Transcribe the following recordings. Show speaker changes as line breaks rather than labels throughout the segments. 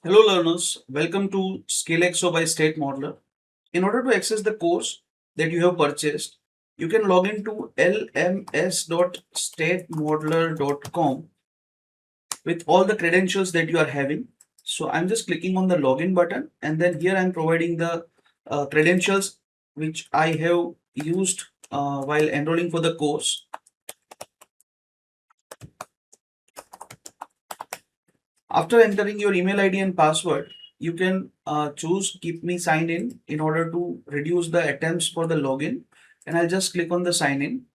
Hello learners, welcome to SKILLEXO by State Modeler. In order to access the course that you have purchased, you can log into lms.statemodeler.com with all the credentials that you are having. So I'm just clicking on the login button, and then here I'm providing the credentials which I have used while enrolling for the course. After entering your email ID and password, you can choose keep me signed in order to reduce the attempts for the login. And I'll just click on the sign in.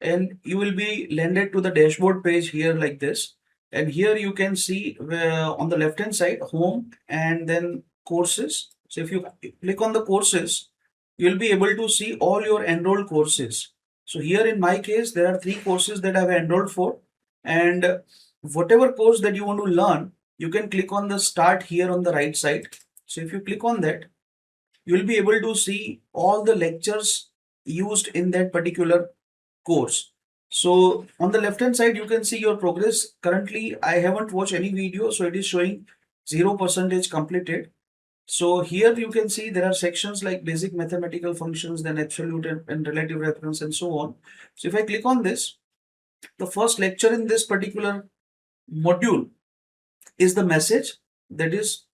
And you will be landed to the dashboard page here like this. And here you can see on the left hand side, home and then courses. So if you click on the courses, you'll be able to see all your enrolled courses. So here in my case, there are 3 courses that I've enrolled for. And whatever course that you want to learn, you can click on the start here on the right side. So if you click on that, you will be able to see all the lectures used in that particular course. So on the left hand side, you can see your progress. Currently, I haven't watched any video, so it is showing 0% completed. So here you can see there are sections like basic mathematical functions, then absolute and relative reference, and so on. So if I click on this, the first lecture in this particular module is the message, that is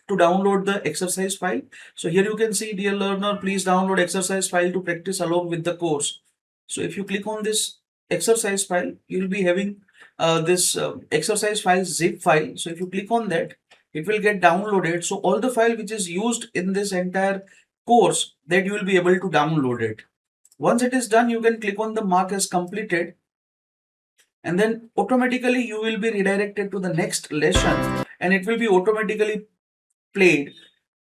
to download the exercise file. So here you can see, dear learner, please download exercise file to practice along with the course. So if you click on this exercise file, you'll be having this exercise file zip file. So if you click on that, it will get downloaded. So all the file which is used in this entire course, that you will be able to download it. Once it is done, you can click on the mark as completed, and then automatically you will be redirected to the next lesson and it will be automatically played.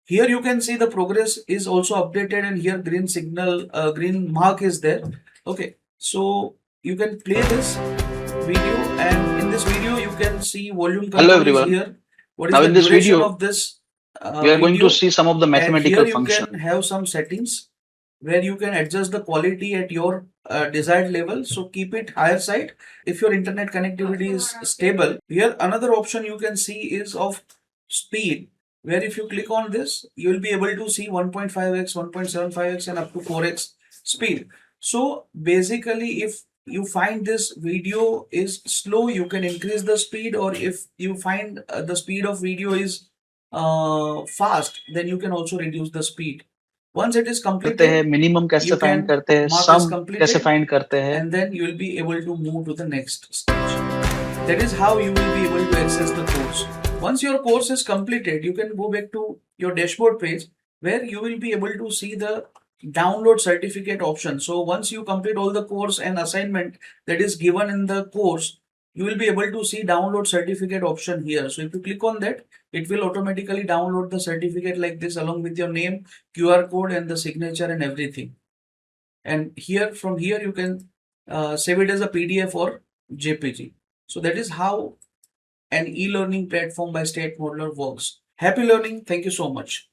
Here you can see the progress is also updated, and here green signal, green mark is there. Okay, so you can play this video, and in this video you can see volume
Hello
control is
everyone.
here. What is
Now
the
in this
duration
video,
of this
we are going to
video?
see some of the
And
mathematical
here you
functions.
can have some settings where you can adjust the quality at your desired level. So keep it higher side if your internet connectivity is stable. Here another option you can see is of speed, where if you click on this, you will be able to see 1.5x, 1.75x and up to 4x speed. So basically, if you find this video is slow, you can increase the speed, or if you find the speed of video is fast, then you can also reduce the speed. Once it is
करते हैं
completed,
minimum कैसे
you
find
can
करते हैं
mark as
सम कैसे
completed,
find करते हैं
and then you will be able to move to the next stage. That is how you will be able to access the course. Once your course is completed, you can go back to your dashboard page where you will be able to see the download certificate option. So once you complete all the course and assignment that is given in the course, you will be able to see download certificate option here. So if you click on that, it will automatically download the certificate like this along with your name, QR code and the signature and everything. And here from here you can save it as a PDF or JPG. So that is how an e-learning platform by State Modeler works. Happy learning. Thank you so much.